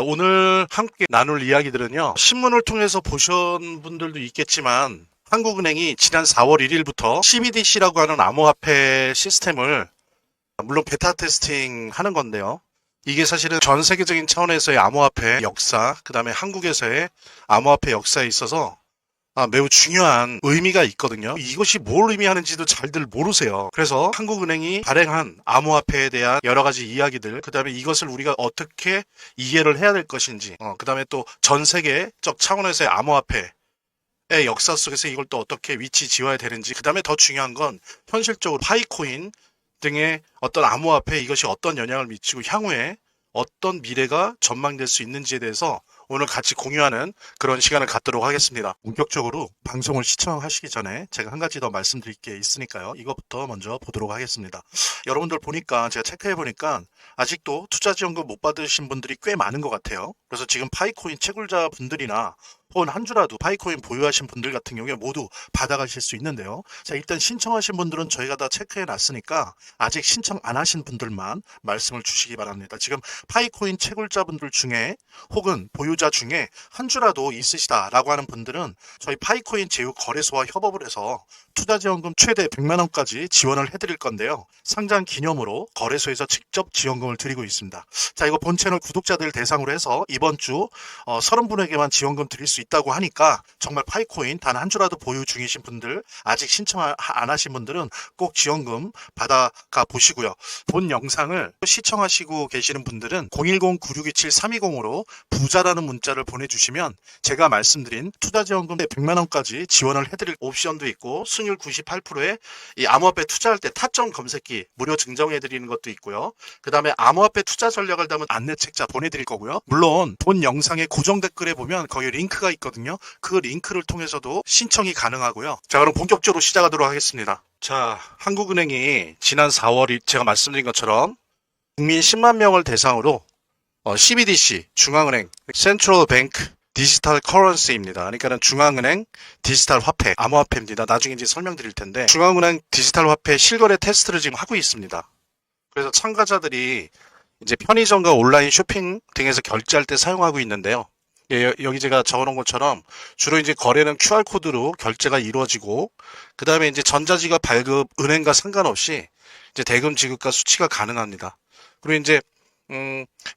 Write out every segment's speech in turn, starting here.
오늘 함께 나눌 이야기들은요, 신문을 통해서 보신 분들도 있겠지만 한국은행이 지난 4월 1일부터 CBDC라고 하는 암호화폐 시스템을 물론 베타 테스팅 하는 건데요. 이게 사실은 전 세계적인 차원에서의 암호화폐 역사, 그 다음에 한국에서의 암호화폐 역사에 있어서 매우 중요한 의미가 있거든요. 이것이 뭘 의미하는지도 잘들 모르세요. 그래서 한국은행이 발행한 암호화폐에 대한 여러 가지 이야기들, 그 다음에 이것을 우리가 어떻게 이해를 해야 될 것인지, 그 다음에 또 전 세계적 차원에서의 암호화폐의 역사 속에서 이걸 또 어떻게 위치 지어야 되는지, 그 다음에 더 중요한 건 현실적으로 파이코인 등의 어떤 암호화폐 이것이 어떤 영향을 미치고 향후에 어떤 미래가 전망될 수 있는지에 대해서 오늘 같이 공유하는 그런 시간을 갖도록 하겠습니다. 본격적으로 방송을 시청하시기 전에 제가 한 가지 더 말씀드릴 게 있으니까요. 이것부터 먼저 보도록 하겠습니다. 여러분들 보니까 제가 체크해 보니까 아직도 투자지원금 못 받으신 분들이 꽤 많은 것 같아요. 그래서 지금 파이코인 채굴자 분들이나 혹은 한 주라도 파이코인 보유하신 분들 같은 경우에 모두 받아가실 수 있는데요. 자, 일단 신청하신 분들은 저희가 다 체크해 놨으니까 아직 신청 안 하신 분들만 말씀을 주시기 바랍니다. 지금 파이코인 채굴자분들 중에 혹은 보유자 중에 한 주라도 있으시다라고 하는 분들은 저희 파이코인 제휴 거래소와 협업을 해서 투자지원금 최대 100만 원까지 지원을 해드릴 건데요. 상장 기념으로 거래소에서 직접 지원금을 드리고 있습니다. 자, 이거 본 채널 구독자들 대상으로 해서 이번 주 30분에게만 지원금 드릴 수 있다고 하니까 정말 파이코인 단 한 주라도 보유 중이신 분들, 아직 신청 안 하신 분들은 꼭 지원금 받아가 보시고요. 본 영상을 시청하시고 계시는 분들은 010-9627-320으로 부자라는 문자를 보내주시면 제가 말씀드린 투자지원금 100만 원까지 지원을 해드릴 옵션도 있고 수익률 98%의 이 암호화폐 투자할 때 타점 검색기 무료 증정해드리는 것도 있고요. 그 다음에 암호화폐 투자 전략을 담은 안내책자 보내드릴 거고요. 물론 본 영상의 고정 댓글에 보면 거기 링크가 있거든요. 그 링크를 통해서도 신청이 가능하고요. 자, 그럼 본격적으로 시작하도록 하겠습니다. 자, 한국은행이 지난 4월 제가 말씀드린 것처럼 국민 10만 명을 대상으로 CBDC, 중앙은행, Central Bank 디지털 커런시입니다. 그러니까는 중앙은행 디지털 화폐, 암호화폐입니다. 나중에 이제 설명드릴 텐데 중앙은행 디지털 화폐 실거래 테스트를 지금 하고 있습니다. 그래서 참가자들이 이제 편의점과 온라인 쇼핑 등에서 결제할 때 사용하고 있는데요. 예, 여기 제가 적어놓은 것처럼 주로 이제 거래는 QR코드로 결제가 이루어지고 그 다음에 이제 전자지갑 발급 은행과 상관없이 이제 대금 지급과 수취가 가능합니다. 그리고 이제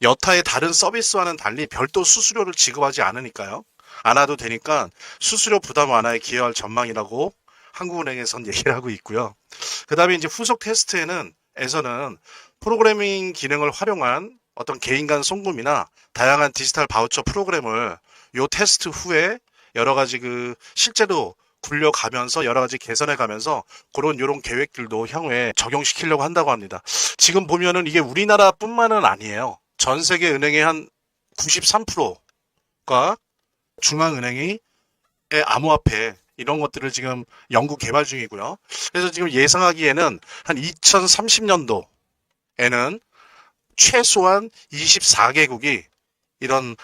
여타의 다른 서비스와는 달리 별도 수수료를 지급하지 않으니까요. 안 와도 되니까 수수료 부담 완화에 기여할 전망이라고 한국은행에선 얘기를 하고 있고요. 그 다음에 이제 후속 테스트에서는 프로그래밍 기능을 활용한 어떤 개인 간 송금이나 다양한 디지털 바우처 프로그램을 요 테스트 후에 여러 가지 실제로 굴려가면서 여러 가지 개선해 가면서 그런 요런 계획들도 향후에 적용시키려고 한다고 합니다. 지금 보면은 이게 우리나라뿐만은 아니에요. 전 세계 은행의 한 93%가 중앙은행이 암호화폐 이런 것들을 지금 연구 개발 중이고요. 그래서 지금 예상하기에는 한 2030년도에는 최소한 24개국이 이런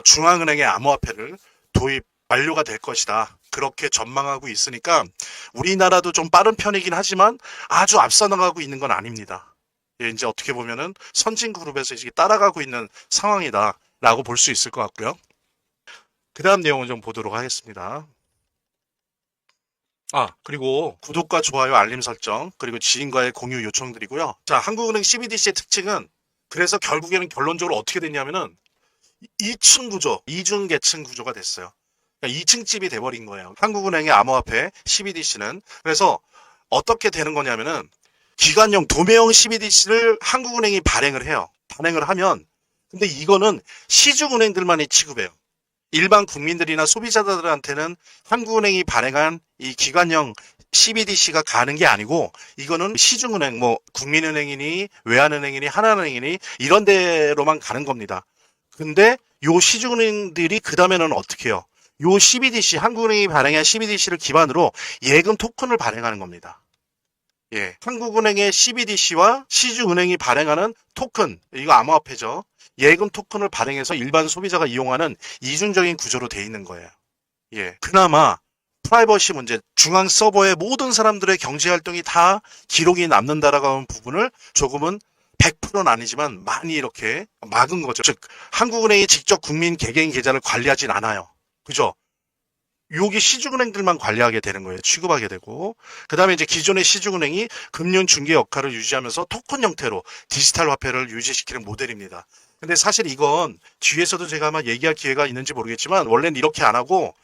중앙은행의 암호화폐를 도입 완료가 될 것이다. 그렇게 전망하고 있으니까 우리나라도 좀 빠른 편이긴 하지만 아주 앞서 나가고 있는 건 아닙니다. 예, 이제 어떻게 보면은 선진 그룹에서 이제 따라가고 있는 상황이다라고 볼 수 있을 것 같고요. 그 다음 내용을 좀 보도록 하겠습니다. 그리고 구독과 좋아요, 알림 설정, 그리고 지인과의 공유 요청드리고요. 자, 한국은행 CBDC의 특징은 그래서 결국에는 결론적으로 어떻게 됐냐면은 2층 구조, 이중 계층 구조가 됐어요. 그러니까 2층 집이 돼버린 거예요. 한국은행의 암호화폐 CBDC는. 그래서 어떻게 되는 거냐면은 기관용 도매형 CBDC를 한국은행이 발행을 해요. 발행을 하면 근데 이거는 시중은행들만이 취급해요. 일반 국민들이나 소비자들한테는 한국은행이 발행한 이 기관형 CBDC가 가는 게 아니고 이거는 시중은행, 뭐 국민은행이니 외환은행이니 하나은행이니 이런 데로만 가는 겁니다. 근데 요 시중은행들이 그 다음에는 어떻게 해요? 요 CBDC, 한국은행이 발행한 CBDC를 기반으로 예금 토큰을 발행하는 겁니다. 예, 한국은행의 CBDC와 시중은행이 발행하는 토큰, 이거 암호화폐죠. 예금 토큰을 발행해서 일반 소비자가 이용하는 이중적인 구조로 돼 있는 거예요. 예, 그나마 프라이버시 문제, 중앙 서버에 모든 사람들의 경제 활동이 다 기록이 남는다라고 하는 부분을 조금은 100%는 아니지만 많이 이렇게 막은 거죠. 즉 한국은행이 직접 국민 개개인 계좌를 관리하진 않아요. 그죠? 여기 시중은행들만 관리하게 되는 거예요. 취급하게 되고. 그 다음에 이제 기존의 시중은행이 금융 중개 역할을 유지하면서 토큰 형태로 디지털 화폐를 유지시키는 모델입니다. 근데 사실 이건 뒤에서도 제가 아마 얘기할 기회가 있는지 모르겠지만 원래는 이렇게 안 하고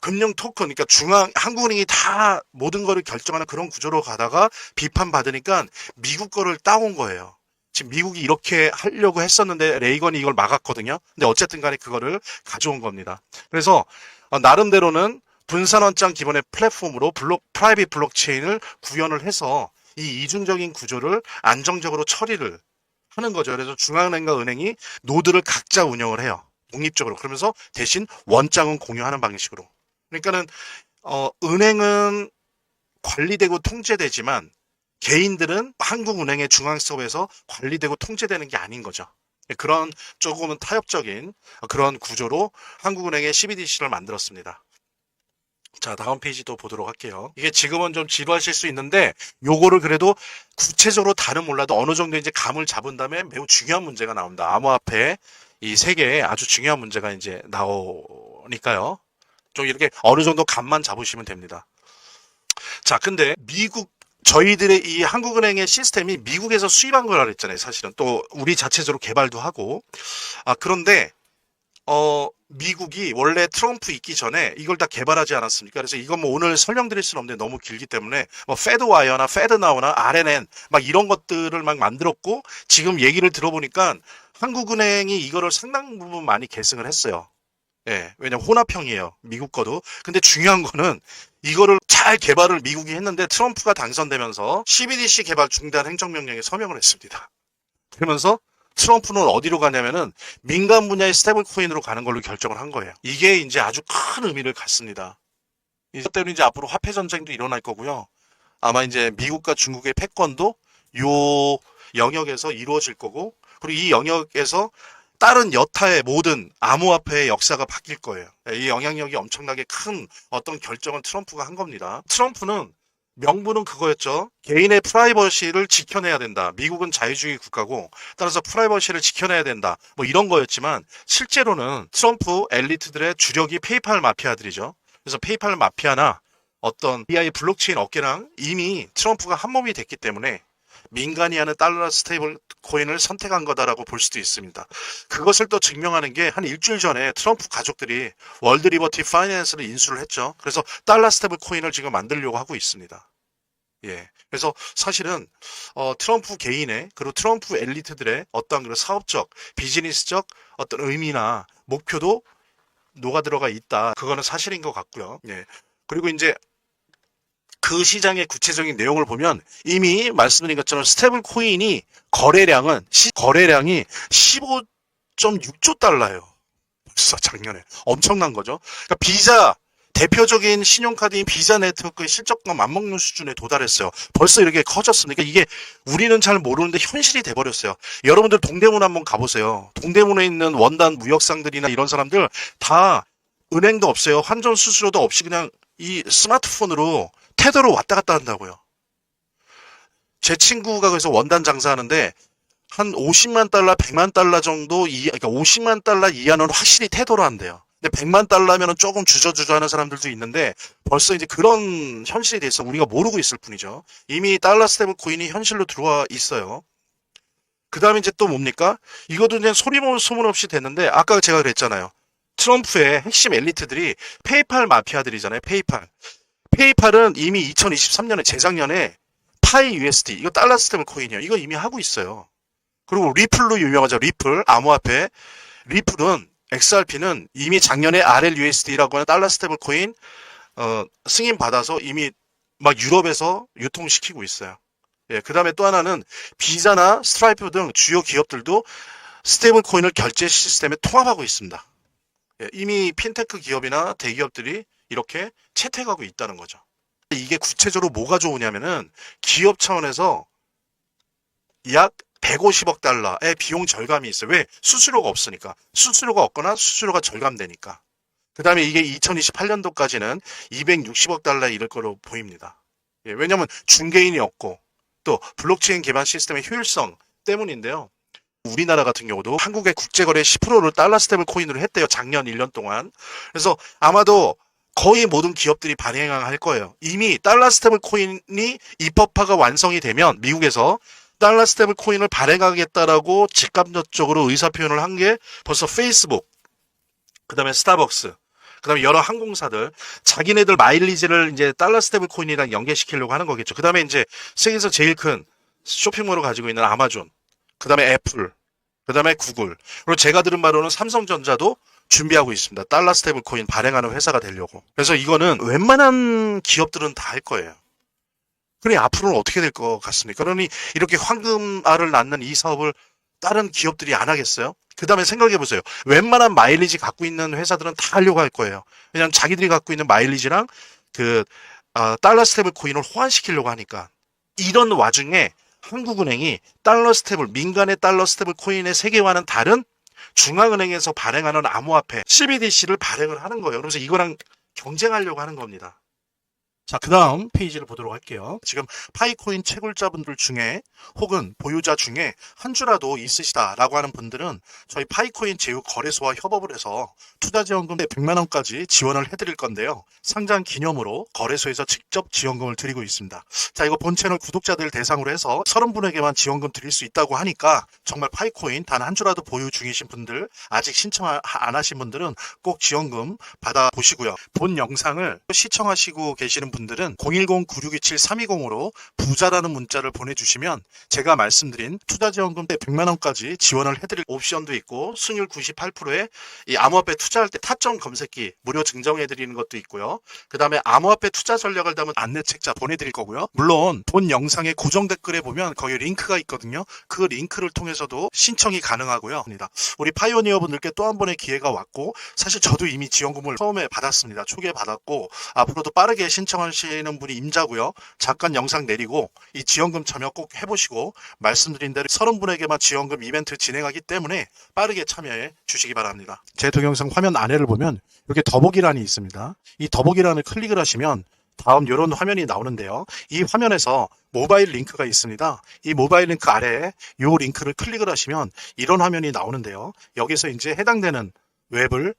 금융 토큰, 그러니까 한국은행이 다 모든 거를 결정하는 그런 구조로 가다가 비판받으니까 미국 거를 따온 거예요. 지금 미국이 이렇게 하려고 했었는데 레이건이 이걸 막았거든요. 근데 어쨌든 간에 그거를 가져온 겁니다. 그래서 나름대로는 분산원장 기반의 플랫폼으로 프라이빗 블록체인을 구현을 해서 이 이중적인 구조를 안정적으로 처리를 하는 거죠. 그래서 중앙은행과 은행이 노드를 각자 운영을 해요. 독립적으로. 그러면서 대신 원장은 공유하는 방식으로. 그러니까는 은행은 관리되고 통제되지만 개인들은 한국은행의 중앙서버에서 관리되고 통제되는 게 아닌 거죠. 그런 조금은 타협적인 그런 구조로 한국은행의 CBDC를 만들었습니다. 자, 다음 페이지 또 보도록 할게요. 이게 지금은 좀 지루하실 수 있는데 요거를 그래도 구체적으로 다는 몰라도 어느 정도 이제 감을 잡은 다음에 매우 중요한 문제가 나옵니다. 암호화폐 이 세 개에 아주 중요한 문제가 이제 나오니까요. 좀 이렇게 어느 정도 감만 잡으시면 됩니다. 자, 근데 저희들의 이 한국은행의 시스템이 미국에서 수입한 거라 그랬잖아요. 사실은 또 우리 자체적으로 개발도 하고. 그런데 미국이 원래 트럼프 있기 전에 이걸 다 개발하지 않았습니까? 그래서 이건 뭐 오늘 설명드릴 수는 없는데 너무 길기 때문에 뭐 페드와이어나 페드나우나 RNN 막 이런 것들을 막 만들었고 지금 얘기를 들어보니까 한국은행이 이거를 상당 부분 많이 계승을 했어요. 예, 왜냐면 혼합형이에요. 미국 거도. 근데 중요한 거는 이거를 잘 개발을 미국이 했는데 트럼프가 당선되면서 CBDC 개발 중단 행정명령에 서명을 했습니다. 그러면서 트럼프는 어디로 가냐면은 민간 분야의 스테이블 코인으로 가는 걸로 결정을 한 거예요. 이게 이제 아주 큰 의미를 갖습니다. 이때로 이제 앞으로 화폐 전쟁도 일어날 거고요. 아마 이제 미국과 중국의 패권도 요 영역에서 이루어질 거고, 그리고 이 영역에서 다른 여타의 모든 암호화폐의 역사가 바뀔 거예요. 이 영향력이 엄청나게 큰 어떤 결정을 트럼프가 한 겁니다. 트럼프는 명분은 그거였죠. 개인의 프라이버시를 지켜내야 된다. 미국은 자유주의 국가고 따라서 프라이버시를 지켜내야 된다. 뭐 이런 거였지만 실제로는 트럼프 엘리트들의 주력이 페이팔 마피아들이죠. 그래서 페이팔 마피아나 어떤 AI 블록체인 업계랑 이미 트럼프가 한몸이 됐기 때문에 민간이 하는 달러 스테이블 코인을 선택한 거다라고 볼 수도 있습니다. 그것을 또 증명하는 게 한 일주일 전에 트럼프 가족들이 월드 리버티 파이낸스를 인수를 했죠. 그래서 달러 스테이블 코인을 지금 만들려고 하고 있습니다. 예. 그래서 사실은 트럼프 개인의 그리고 트럼프 엘리트들의 어떤 그런 사업적, 비즈니스적 어떤 의미나 목표도 녹아 들어가 있다. 그거는 사실인 것 같고요. 예. 그리고 이제 그 시장의 구체적인 내용을 보면 이미 말씀드린 것처럼 스테이블 코인이 거래량이 15.6조 달러예요. 벌써 작년에 엄청난 거죠. 그러니까 비자 대표적인 신용카드인 비자 네트워크의 실적과 맞먹는 수준에 도달했어요. 벌써 이렇게 커졌으니까 이게 우리는 잘 모르는데 현실이 돼버렸어요. 여러분들 동대문 한번 가보세요. 동대문에 있는 원단 무역상들이나 이런 사람들 다 은행도 없어요. 환전 수수료도 없이 그냥 이 스마트폰으로 테더로 왔다 갔다 한다고요. 제 친구가 그래서 원단 장사하는데 한 50만 달러, 100만 달러 정도 그러니까 50만 달러 이하는 확실히 테더로 한대요. 근데 100만 달러면은 조금 주저주저 하는 사람들도 있는데 벌써 이제 그런 현실에 대해서 우리가 모르고 있을 뿐이죠. 이미 달러 스테이블 코인이 현실로 들어와 있어요. 그 다음에 이제 또 뭡니까? 이것도 그냥 소문 없이 됐는데 아까 제가 그랬잖아요. 트럼프의 핵심 엘리트들이 페이팔 마피아들이잖아요. 페이팔은 이미 2023년에 재작년에 파이 USD 이거 달러 스테이블 코인이에요. 이거 이미 하고 있어요. 그리고 리플로 유명하죠. 리플 암호화폐. 리플은 XRP는 이미 작년에 RLUSD라고 하는 달러 스테이블 코인 승인 받아서 이미 막 유럽에서 유통시키고 있어요. 예, 그다음에 또 하나는 비자나 스트라이프 등 주요 기업들도 스테이블 코인을 결제 시스템에 통합하고 있습니다. 예, 이미 핀테크 기업이나 대기업들이 이렇게 채택하고 있다는 거죠. 이게 구체적으로 뭐가 좋으냐면은 기업 차원에서 약 150억 달러의 비용 절감이 있어요. 왜? 수수료가 없으니까. 수수료가 없거나 수수료가 절감되니까. 그 다음에 이게 2028년도까지는 260억 달러에 이를 거로 보입니다. 예, 왜냐면 중개인이 없고 또 블록체인 기반 시스템의 효율성 때문인데요. 우리나라 같은 경우도 한국의 국제거래 10%를 달러 스테이블 코인으로 했대요. 작년 1년 동안. 그래서 아마도 거의 모든 기업들이 발행할 거예요. 이미 달러 스테이블 코인이 입법화가 완성이 되면 미국에서 달러 스테이블 코인을 발행하겠다라고 직간접적으로 의사표현을 한 게 벌써 페이스북, 그다음에 스타벅스, 그다음에 여러 항공사들 자기네들 마일리지를 이제 달러 스테이블 코인이랑 연계시키려고 하는 거겠죠. 그다음에 이제 세계에서 제일 큰 쇼핑몰을 가지고 있는 아마존, 그다음에 애플, 그다음에 구글, 그리고 제가 들은 바로는 삼성전자도 준비하고 있습니다. 달러 스테이블 코인 발행하는 회사가 되려고. 그래서 이거는 웬만한 기업들은 다 할 거예요. 그러니 앞으로는 어떻게 될 것 같습니까? 그러니 이렇게 황금알을 낳는 이 사업을 다른 기업들이 안 하겠어요? 그 다음에 생각해 보세요. 웬만한 마일리지 갖고 있는 회사들은 다 하려고 할 거예요. 왜냐하면 자기들이 갖고 있는 마일리지랑 그 달러 스테이블 코인을 호환시키려고 하니까. 이런 와중에 한국은행이 달러 스테이블, 민간의 달러 스테이블 코인의 세계와는 다른 중앙은행에서 발행하는 암호화폐 CBDC를 발행을 하는 거예요. 그래서 이거랑 경쟁하려고 하는 겁니다. 자, 그 다음 페이지를 보도록 할게요. 지금 파이코인 채굴자분들 중에 혹은 보유자 중에 한 주라도 있으시다라고 하는 분들은 저희 파이코인 제휴 거래소와 협업을 해서 투자지원금 100만 원까지 지원을 해드릴 건데요. 상장 기념으로 거래소에서 직접 지원금을 드리고 있습니다. 자, 이거 본 채널 구독자들 대상으로 해서 30분에게만 지원금 드릴 수 있다고 하니까 정말 파이코인 단 한 주라도 보유 중이신 분들, 아직 신청 안 하신 분들은 꼭 지원금 받아보시고요. 본 영상을 시청하시고 계시는 분들은 010-9627-320으로 부자라는 문자를 보내주시면 제가 말씀드린 투자지원금 100만 원까지 지원을 해드릴 옵션도 있고 수익률 98%의 이 암호화폐 투자할 때 타점 검색기 무료 증정해드리는 것도 있고요. 그 다음에 암호화폐 투자 전략을 담은 안내책자 보내드릴 거고요. 물론 본 영상의 고정 댓글에 보면 거기 링크가 있거든요. 그 링크를 통해서도 신청이 가능하고요. 우리 파이오니어 분들께 또 한 번의 기회가 왔고 사실 저도 이미 지원금을 처음에 받았습니다. 초기에 받았고 앞으로도 빠르게 신청하시는 분이 임자고요. 잠깐 영상 내리고 이 지원금 참여 꼭 해보시고 말씀드린 대로 30분에게만 지원금 이벤트 진행하기 때문에 빠르게 참여해 주시기 바랍니다. 제 동영상 화면 아래를 보면 이렇게 더보기란이 있습니다. 이 더보기란을 클릭을 하시면 다음 이런 화면이 나오는데요. 이 화면에서 모바일 링크가 있습니다. 이 모바일 링크 아래에 이 링크를 클릭을 하시면 이런 화면이 나오는데요. 여기서 이제 해당되는 웹을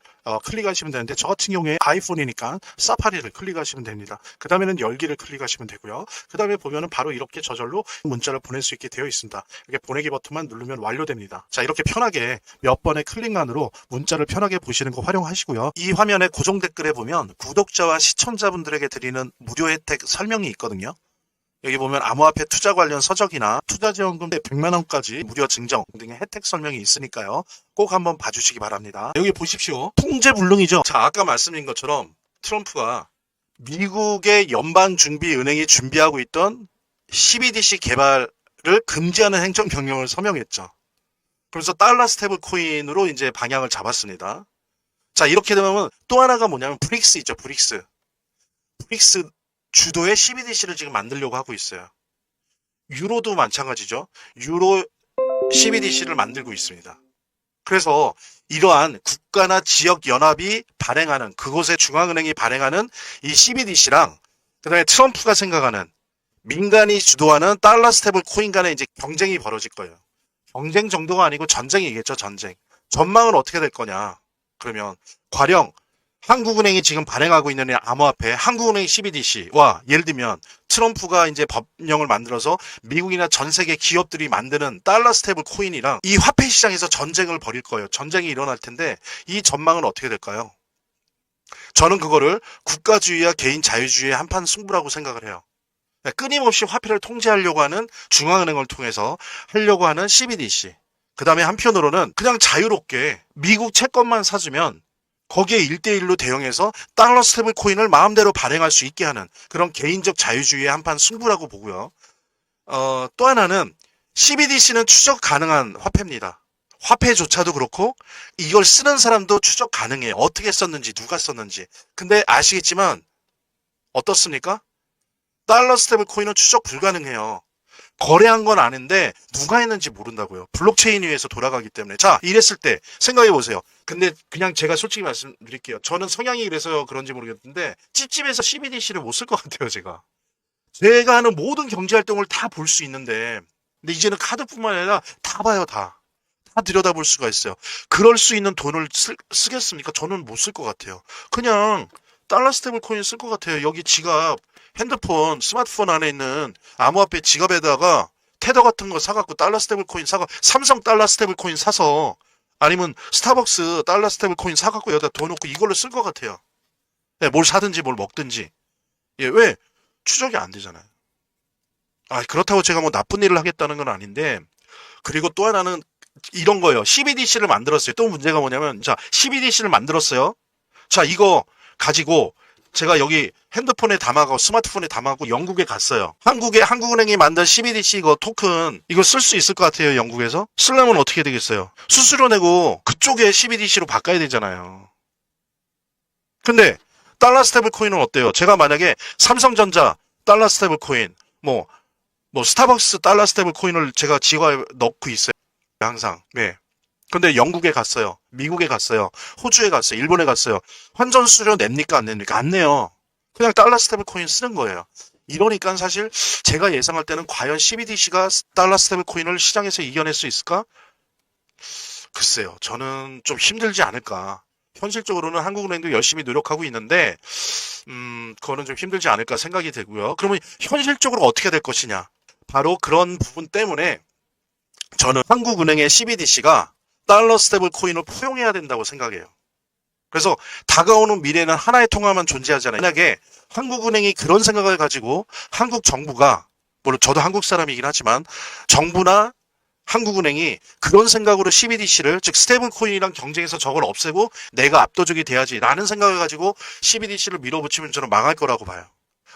클릭하시면 되는데 저 같은 경우에 아이폰이니까 사파리를 클릭하시면 됩니다. 그 다음에는 열기를 클릭하시면 되고요. 그 다음에 보면은 바로 이렇게 저절로 문자를 보낼 수 있게 되어 있습니다. 이렇게 보내기 버튼만 누르면 완료됩니다. 자, 이렇게 편하게 몇 번의 클릭만으로 문자를 편하게 보시는 거 활용하시고요. 이 화면의 고정 댓글에 보면 구독자와 시청자분들에게 드리는 무료 혜택 설명이 있거든요. 여기 보면 암호화폐 투자 관련 서적이나 투자지원금 100만 원까지 무료 증정 등의 혜택 설명이 있으니까요. 꼭 한번 봐주시기 바랍니다. 여기 보십시오. 통제불능이죠. 자, 아까 말씀드린 것처럼 트럼프가 미국의 연방준비은행이 준비하고 있던 CBDC 개발을 금지하는 행정명령을 서명했죠. 그래서 달러 스테이블 코인으로 이제 방향을 잡았습니다. 자, 이렇게 되면 또 하나가 뭐냐면 브릭스 있죠. 브릭스 주도의 CBDC를 지금 만들려고 하고 있어요. 유로도 마찬가지죠. 유로 CBDC를 만들고 있습니다. 그래서 이러한 국가나 지역 연합이 발행하는 그곳의 중앙은행이 발행하는 이 CBDC랑 그다음에 트럼프가 생각하는 민간이 주도하는 달러 스테이블 코인 간의 이제 경쟁이 벌어질 거예요. 경쟁 정도가 아니고 전쟁이겠죠. 전쟁. 전망은 어떻게 될 거냐. 그러면 가령 한국은행이 지금 발행하고 있는 암호화폐 한국은행 CBDC와 예를 들면 트럼프가 이제 법령을 만들어서 미국이나 전 세계 기업들이 만드는 달러 스테이블 코인이랑 이 화폐 시장에서 전쟁을 벌일 거예요. 전쟁이 일어날 텐데 이 전망은 어떻게 될까요? 저는 그거를 국가주의와 개인 자유주의의 한판 승부라고 생각을 해요. 끊임없이 화폐를 통제하려고 하는 중앙은행을 통해서 하려고 하는 CBDC. 그 다음에 한편으로는 그냥 자유롭게 미국 채권만 사주면 거기에 1대1로 대응해서 달러 스테이블 코인을 마음대로 발행할 수 있게 하는 그런 개인적 자유주의의 한판 승부라고 보고요. 또 하나는 CBDC는 추적 가능한 화폐입니다. 화폐조차도 그렇고 이걸 쓰는 사람도 추적 가능해요. 어떻게 썼는지 누가 썼는지. 근데 아시겠지만 어떻습니까? 달러 스테이블 코인은 추적 불가능해요. 거래한 건 아는데 누가 했는지 모른다고요. 블록체인 위에서 돌아가기 때문에. 자, 이랬을 때 생각해 보세요. 근데 그냥 제가 솔직히 말씀드릴게요. 저는 성향이 그래서 그런지 모르겠는데 찝찝해서 CBDC를 못 쓸 것 같아요. 제가. 제가 하는 모든 경제활동을 다 볼 수 있는데, 근데 이제는 카드뿐만 아니라 다 봐요, 다. 다 들여다볼 수가 있어요. 그럴 수 있는 돈을 쓰겠습니까? 저는 못 쓸 것 같아요. 그냥 달러 스테이블 코인 쓸 것 같아요. 여기 지갑, 핸드폰, 스마트폰 안에 있는 암호화폐 지갑에다가 테더 같은 거 사갖고 달러 스테이블 코인 사가, 삼성 달러 스테이블 코인 사서, 아니면 스타벅스 달러 스테이블 코인 사갖고 여기다 돈 넣고 이걸로 쓸 것 같아요. 네, 뭘 사든지 뭘 먹든지. 예, 왜? 추적이 안 되잖아요. 아, 그렇다고 제가 뭐 나쁜 일을 하겠다는 건 아닌데, 그리고 또 하나는 이런 거예요. CBDC를 만들었어요. 또 문제가 뭐냐면, 자, CBDC를 만들었어요. 자, 이거 가지고 제가 여기 핸드폰에 담아고 스마트폰에 담아고 영국에 갔어요. 한국은행이 만든 CBDC 이거 토큰 이거 쓸 수 있을 것 같아요. 영국에서 쓰려면 어떻게 되겠어요? 수수료 내고 그쪽에 CBDC로 바꿔야 되잖아요. 근데 달러 스테이블 코인은 어때요? 제가 만약에 삼성전자 달러 스테이블 코인 뭐 스타벅스 달러 스테이블 코인을 제가 지갑에 넣고 있어요. 항상. 네. 근데 영국에 갔어요. 미국에 갔어요. 호주에 갔어요. 일본에 갔어요. 환전 수수료 냅니까? 안 냅니까? 안 내요. 그냥 달러 스테이블 코인 쓰는 거예요. 이러니까 사실 제가 예상할 때는 과연 CBDC가 달러 스테이블 코인을 시장에서 이겨낼 수 있을까? 글쎄요. 저는 좀 힘들지 않을까. 현실적으로는 한국은행도 열심히 노력하고 있는데, 그거는 좀 힘들지 않을까 생각이 되고요. 그러면 현실적으로 어떻게 될 것이냐? 바로 그런 부분 때문에 저는 한국은행의 CBDC가 달러 스테이블 코인을 포용해야 된다고 생각해요. 그래서 다가오는 미래는 하나의 통화만 존재하잖아요. 만약에 한국은행이 그런 생각을 가지고 한국 정부가, 물론 저도 한국 사람이긴 하지만 정부나 한국은행이 그런 생각으로 CBDC를, 즉 스테이블 코인이랑 경쟁해서 저걸 없애고 내가 압도적이 돼야지라는 생각을 가지고 CBDC를 밀어붙이면 저는 망할 거라고 봐요.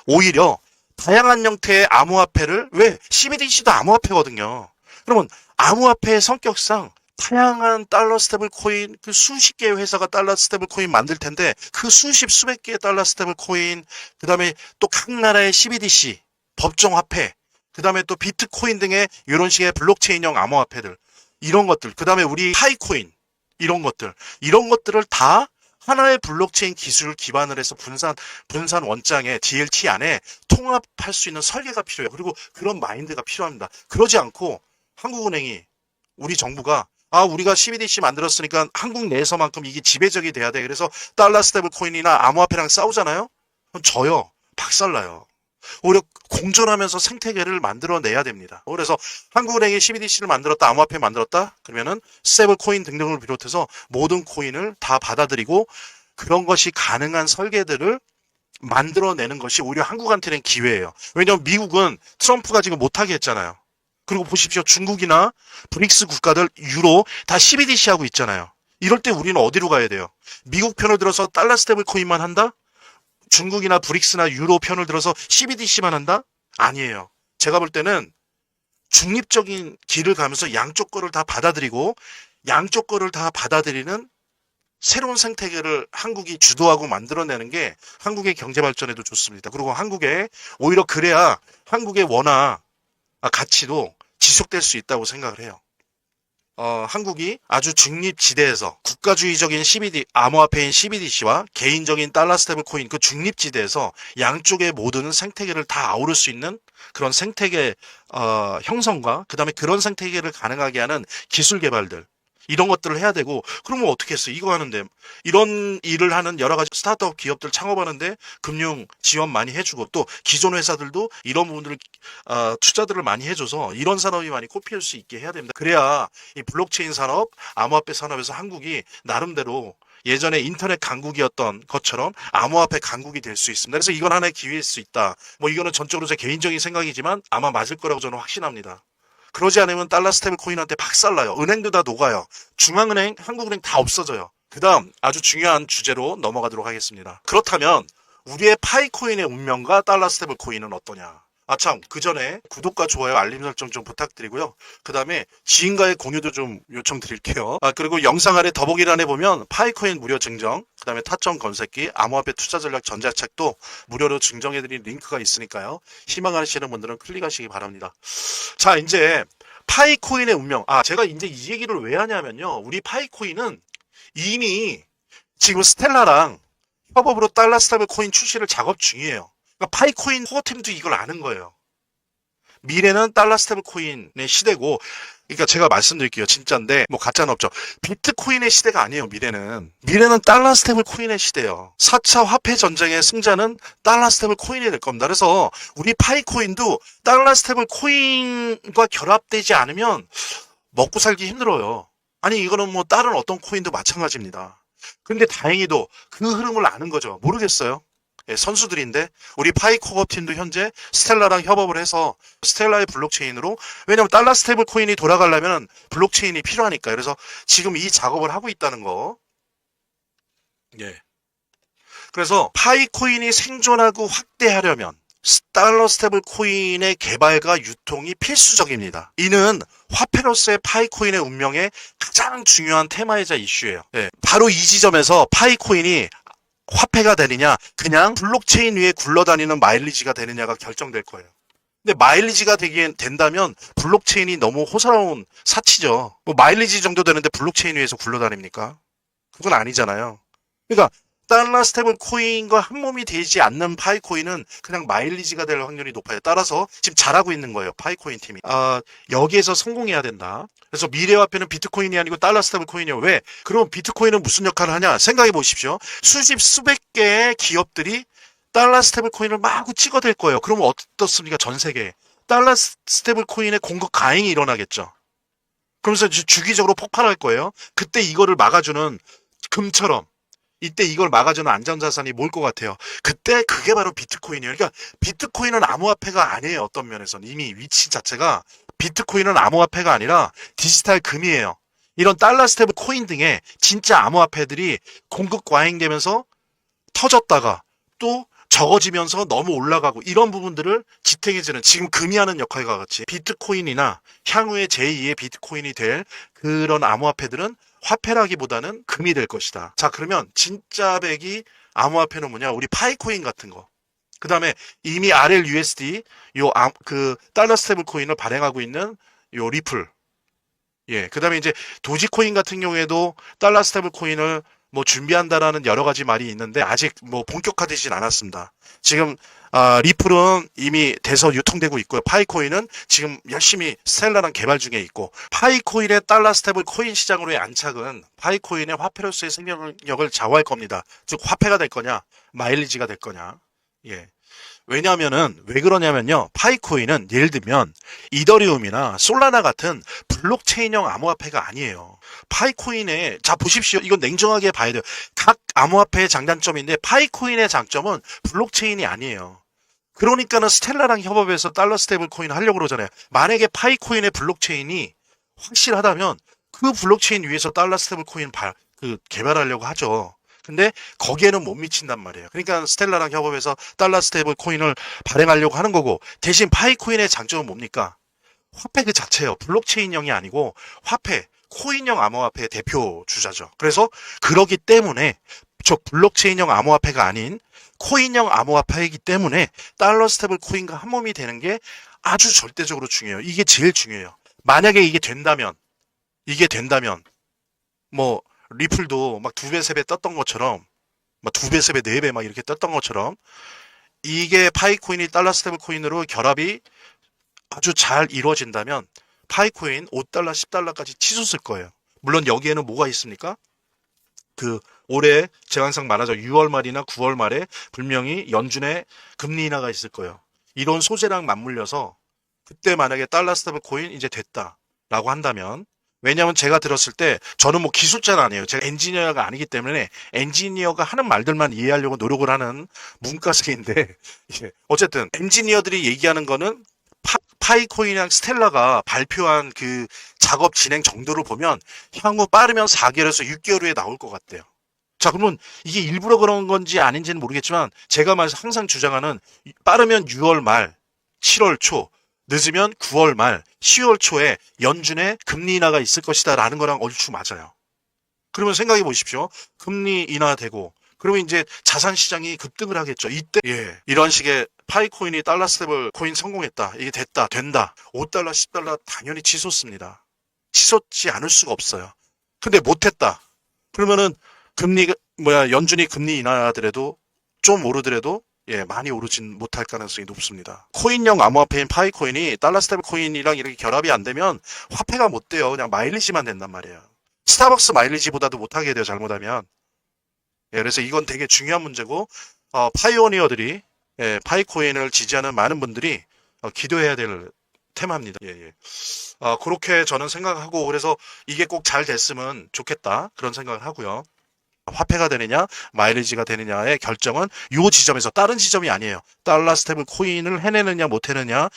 오히려 다양한 형태의 암호화폐를, 왜 CBDC도 암호화폐거든요. 그러면 암호화폐의 성격상 다양한 달러 스테이블 코인, 그 수십 개의 회사가 달러 스테이블 코인 만들 텐데 그 수백 개의 달러 스테이블 코인, 그다음에 또 각 나라의 CBDC, 법정 화폐, 그다음에 또 비트코인 등의 이런 식의 블록체인형 암호화폐들, 이런 것들, 그다음에 우리 파이코인, 이런 것들을 다 하나의 블록체인 기술을 기반을 해서 분산 원장의 DLT 안에 통합할 수 있는 설계가 필요해요. 그리고 그런 마인드가 필요합니다. 그러지 않고 한국은행이, 우리 정부가, 우리가 CBDC 만들었으니까 한국 내에서만큼 이게 지배적이 돼야 돼. 그래서 달러 스테이블 코인이나 암호화폐랑 싸우잖아요? 그럼 져요. 박살나요. 오히려 공존하면서 생태계를 만들어내야 됩니다. 그래서 한국은행이 CBDC를 만들었다, 암호화폐 만들었다, 그러면은 스테이블 코인 등등을 비롯해서 모든 코인을 다 받아들이고 그런 것이 가능한 설계들을 만들어내는 것이 오히려 한국한테는 기회예요. 왜냐하면 미국은 트럼프가 지금 못하게 했잖아요. 그리고 보십시오. 중국이나 브릭스 국가들, 유로 다 CBDC 하고 있잖아요. 이럴 때 우리는 어디로 가야 돼요? 미국 편을 들어서 달러 스테이블 코인만 한다? 중국이나 브릭스나 유로 편을 들어서 CBDC만 한다? 아니에요. 제가 볼 때는 중립적인 길을 가면서 양쪽 거를 다 받아들이고 양쪽 거를 다 받아들이는 새로운 생태계를 한국이 주도하고 만들어내는 게 한국의 경제 발전에도 좋습니다. 그리고 오히려 그래야 한국의 원화 가치도 지속될 수 있다고 생각을 해요. 한국이 아주 중립지대에서 국가주의적인 암호화폐인 CBDC와 개인적인 달러 스테이블 코인 그 중립지대에서 양쪽의 모든 생태계를 다 아우를 수 있는 그런 생태계 형성과 그다음에 그런 생태계를 가능하게 하는 기술 개발들, 이런 것들을 해야 되고, 그러면 어떻게 했어요? 이거 하는데, 이런 일을 하는 여러 가지 스타트업 기업들 창업하는데 금융 지원 많이 해주고, 또 기존 회사들도 이런 부분들을 투자들을 많이 해줘서 이런 산업이 많이 꽃피울 수 있게 해야 됩니다. 그래야 이 블록체인 산업, 암호화폐 산업에서 한국이 나름대로 예전에 인터넷 강국이었던 것처럼 암호화폐 강국이 될 수 있습니다. 그래서 이건 하나의 기회일 수 있다. 뭐 이거는 전적으로 제 개인적인 생각이지만 아마 맞을 거라고 저는 확신합니다. 그러지 않으면 달러 스테이블 코인한테 박살나요. 은행도 다 녹아요. 중앙은행, 한국은행 다 없어져요. 그 다음 아주 중요한 주제로 넘어가도록 하겠습니다. 그렇다면 우리의 파이코인의 운명과 달러 스테이블 코인은 어떠냐? 참, 그 전에 구독과 좋아요, 알림 설정 좀 부탁드리고요. 그 다음에 지인과의 공유도 좀 요청드릴게요. 그리고 영상 아래 더보기란에 보면 파이코인 무료 증정, 그 다음에 타점 검색기, 암호화폐 투자 전략 전자책도 무료로 증정해드린 링크가 있으니까요. 희망하시는 분들은 클릭하시기 바랍니다. 자, 이제 파이코인의 운명. 제가 이제 이 얘기를 왜 하냐면요. 우리 파이코인은 이미 지금 스텔라랑 협업으로 달러 스테이블 코인 출시를 작업 중이에요. 그러니까 파이코인 코어팀도 이걸 아는 거예요. 미래는 달러 스테이블 코인의 시대고, 그러니까 제가 말씀드릴게요. 진짜인데 뭐 가짜는 없죠. 비트코인의 시대가 아니에요. 미래는 달러 스테이블 코인의 시대예요. 4차 화폐 전쟁의 승자는 달러 스테이블 코인이 될 겁니다. 그래서 우리 파이코인도 달러 스테이블 코인과 결합되지 않으면 먹고 살기 힘들어요. 아니 이거는 뭐 다른 어떤 코인도 마찬가지입니다. 근데 다행히도 그 흐름을 아는 거죠. 모르겠어요. 예, 선수들인데 우리 파이코어 팀도 현재 스텔라랑 협업을 해서 스텔라의 블록체인으로, 왜냐면 달러 스테이블 코인이 돌아가려면 블록체인이 필요하니까. 그래서 지금 이 작업을 하고 있다는 거. 예. 그래서 파이코인이 생존하고 확대하려면 달러 스테이블 코인의 개발과 유통이 필수적입니다. 이는 화폐로서의 파이코인의 운명의 가장 중요한 테마이자 이슈예요. 예. 바로 이 지점에서 파이코인이 화폐가 되느냐, 그냥 블록체인 위에 굴러다니는 마일리지가 되느냐가 결정될 거예요. 근데 마일리지가 된다면 블록체인이 너무 호사로운 사치죠. 뭐 마일리지 정도 되는데 블록체인 위에서 굴러다닙니까? 그건 아니잖아요. 그러니까 달러 스테이블 코인과 한 몸이 되지 않는 파이코인은 그냥 마일리지가 될 확률이 높아요. 따라서 지금 잘하고 있는 거예요. 파이코인 팀이. 여기에서 성공해야 된다. 그래서 미래화폐는 비트코인이 아니고 달러 스테이블 코인이요. 왜? 그럼 비트코인은 무슨 역할을 하냐? 생각해 보십시오. 수백 개의 기업들이 달러 스테이블 코인을 마구 찍어댈 거예요. 그러면 어떻습니까? 전 세계에. 달러 스테이블 코인의 공급 가행이 일어나겠죠. 그러면서 주기적으로 폭발할 거예요. 그때 이거를 막아주는 금처럼, 이때 이걸 막아주는 안전자산이 뭘 것 같아요? 그때 그게 바로 비트코인이에요. 그러니까 비트코인은 암호화폐가 아니에요. 어떤 면에서는 이미 위치 자체가 비트코인은 암호화폐가 아니라 디지털 금이에요. 이런 달러 스테이블 코인 등의 진짜 암호화폐들이 공급 과잉되면서 터졌다가 또 적어지면서 너무 올라가고, 이런 부분들을 지탱해주는, 지금 금이 하는 역할과 같이 비트코인이나 향후에 제2의 비트코인이 될 그런 암호화폐들은 화폐라기보다는 금이 될 것이다. 자, 그러면 진짜 백이 암호화폐는 뭐냐? 우리 파이코인 같은 거. 그 다음에 이미 RLUSD, 그 달러 스테이블 코인을 발행하고 있는 요 리플. 예. 그 다음에 이제 도지코인 같은 경우에도 달러 스테이블 코인을 뭐 준비한다라는 여러 가지 말이 있는데 아직 뭐 본격화되진 않았습니다. 지금 리플은 이미 돼서 유통되고 있고요. 파이코인은 지금 열심히 스텔라랑 개발 중에 있고, 파이코인의 달러 스테이블 코인 시장으로의 안착은 파이코인의 화폐로서의 생명력을 좌우할 겁니다. 즉 화폐가 될 거냐, 마일리지가 될 거냐. 예. 왜냐면은 왜 그러냐면요. 파이코인은 예를 들면 이더리움이나 솔라나 같은 블록체인형 암호화폐가 아니에요. 파이코인의, 자 보십시오. 이건 냉정하게 봐야 돼요. 각 암호화폐의 장단점인데 파이코인의 장점은 블록체인이 아니에요. 그러니까는 스텔라랑 협업해서 달러 스테이블 코인 하려고 그러잖아요. 만약에 파이코인의 블록체인이 확실하다면 그 블록체인 위에서 달러 스테이블 코인 개발하려고 하죠. 근데 거기에는 못 미친단 말이에요. 그러니까 스텔라랑 협업해서 달러 스테이블 코인을 발행하려고 하는 거고, 대신 파이코인의 장점은 뭡니까? 화폐 그 자체예요. 블록체인형이 아니고 화폐, 코인형 암호화폐의 대표 주자죠. 그래서 그러기 때문에 저 블록체인형 암호화폐가 아닌 코인형 암호화폐이기 때문에 달러 스테이블 코인과 한 몸이 되는 게 아주 절대적으로 중요해요. 이게 제일 중요해요. 만약에 이게 된다면 뭐 리플도 막 2배, 3배 떴던 것처럼, 막 2배, 3배, 4배 막 이렇게 떴던 것처럼, 이게 파이코인이 달러 스테이블 코인으로 결합이 아주 잘 이루어진다면 파이코인 5달러, 10달러까지 치솟을 거예요. 물론 여기에는 뭐가 있습니까? 그 올해 제가 항상 말하죠. 6월 말이나 9월 말에 분명히 연준의 금리 인하가 있을 거예요. 이런 소재랑 맞물려서 그때 만약에 달러 스테이블 코인 이제 됐다라고 한다면, 왜냐하면 제가 들었을 때 저는 뭐 기술자는 아니에요. 제가 엔지니어가 아니기 때문에 엔지니어가 하는 말들만 이해하려고 노력을 하는 문과생인데, 어쨌든 엔지니어들이 얘기하는 거는 파이코인이랑 스텔라가 발표한 그 작업 진행 정도를 보면 향후 빠르면 4개월에서 6개월 후에 나올 것 같대요. 자, 그러면 이게 일부러 그런 건지 아닌지는 모르겠지만 제가 항상 주장하는 빠르면 6월 말, 7월 초, 늦으면 9월 말, 10월 초에 연준의 금리 인하가 있을 것이다 라는 거랑 얼추 맞아요. 그러면 생각해 보십시오. 금리 인하되고 그러면 이제 자산 시장이 급등을 하겠죠. 이때 이런 식의 파이코인이 달러 스테이블 코인 성공했다. 이게 된다. 5달러, 10달러 당연히 치솟습니다. 치솟지 않을 수가 없어요. 근데 못했다. 그러면은 연준이 금리 인하하더라도 좀 오르더라도 많이 오르진 못할 가능성이 높습니다. 코인형 암호화폐인 파이코인이 달러 스테이블 코인이랑 이렇게 결합이 안 되면 화폐가 못 돼요. 그냥 마일리지만 된단 말이에요. 스타벅스 마일리지보다도 못하게 돼요, 잘못하면. 그래서 이건 되게 중요한 문제고, 파이오니어들이, 파이코인을 지지하는 많은 분들이 기도해야 될 테마입니다. 그렇게 저는 생각하고, 그래서 이게 꼭 잘 됐으면 좋겠다. 그런 생각을 하고요. 화폐가 되느냐, 마일리지가 되느냐의 결정은 이 지점에서, 다른 지점이 아니에요. 달러 스테이블 코인을 해내느냐, 못 해내느냐,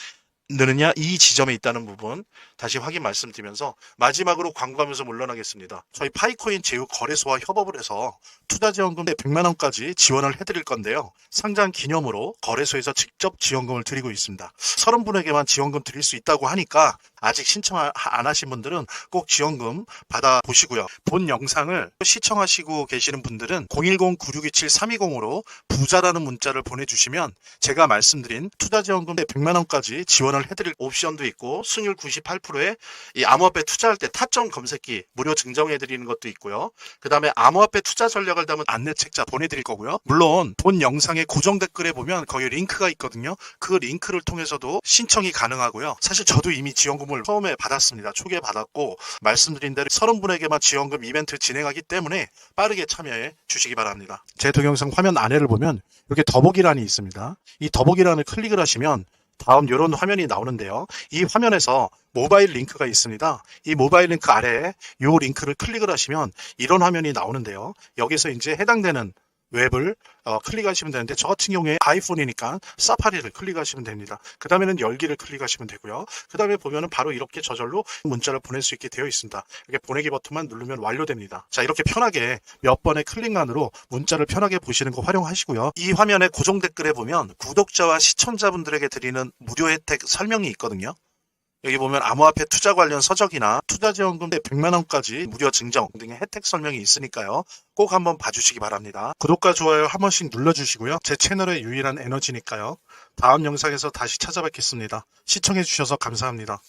느느냐, 이 지점에 있다는 부분 다시 확인 말씀드리면서 마지막으로 광고하면서 물러나겠습니다. 저희 파이코인 제휴 거래소와 협업을 해서 투자지원금 100만 원까지 지원을 해드릴 건데요. 상장 기념으로 거래소에서 직접 지원금을 드리고 있습니다. 30분에게만 지원금 드릴 수 있다고 하니까 아직 신청 안 하신 분들은 꼭 지원금 받아보시고요. 본 영상을 시청하시고 계시는 분들은 010-9627-320으로 부자라는 문자를 보내주시면 제가 말씀드린 투자지원금 100만 원까지 지원을 해드릴 옵션도 있고, 승률 98%에 이 암호화폐 투자할 때 타점 검색기 무료 증정해드리는 것도 있고요. 그 다음에 암호화폐 투자 전략을 담은 안내책자 보내드릴 거고요. 물론 본 영상의 고정 댓글에 보면 거기 링크가 있거든요. 그 링크를 통해서도 신청이 가능하고요. 사실 저도 이미 지원금을 처음에 받았습니다. 초기에 받았고, 말씀드린 대로 30분에게만 지원금 이벤트 진행하기 때문에 빠르게 참여해 주시기 바랍니다. 제 동영상 화면 아래를 보면 이렇게 더보기란이 있습니다. 이 더보기란을 클릭을 하시면 다음 이런 화면이 나오는데요. 이 화면에서 모바일 링크가 있습니다. 이 모바일 링크 아래에 이 링크를 클릭을 하시면 이런 화면이 나오는데요. 여기서 이제 해당되는 웹을 클릭하시면 되는데, 저 같은 경우에 아이폰이니까 사파리를 클릭하시면 됩니다. 그 다음에는 열기를 클릭하시면 되고요. 그 다음에 보면은 바로 이렇게 저절로 문자를 보낼 수 있게 되어 있습니다. 이렇게 보내기 버튼만 누르면 완료됩니다. 자, 이렇게 편하게 몇 번의 클릭만으로 문자를 편하게 보시는 거 활용하시고요. 이 화면의 고정 댓글에 보면 구독자와 시청자분들에게 드리는 무료 혜택 설명이 있거든요. 여기 보면 암호화폐 투자 관련 서적이나 투자지원금 100만 원까지 무료 증정 등의 혜택 설명이 있으니까요. 꼭 한번 봐주시기 바랍니다. 구독과 좋아요 한 번씩 눌러주시고요. 제 채널의 유일한 에너지니까요. 다음 영상에서 다시 찾아뵙겠습니다. 시청해주셔서 감사합니다.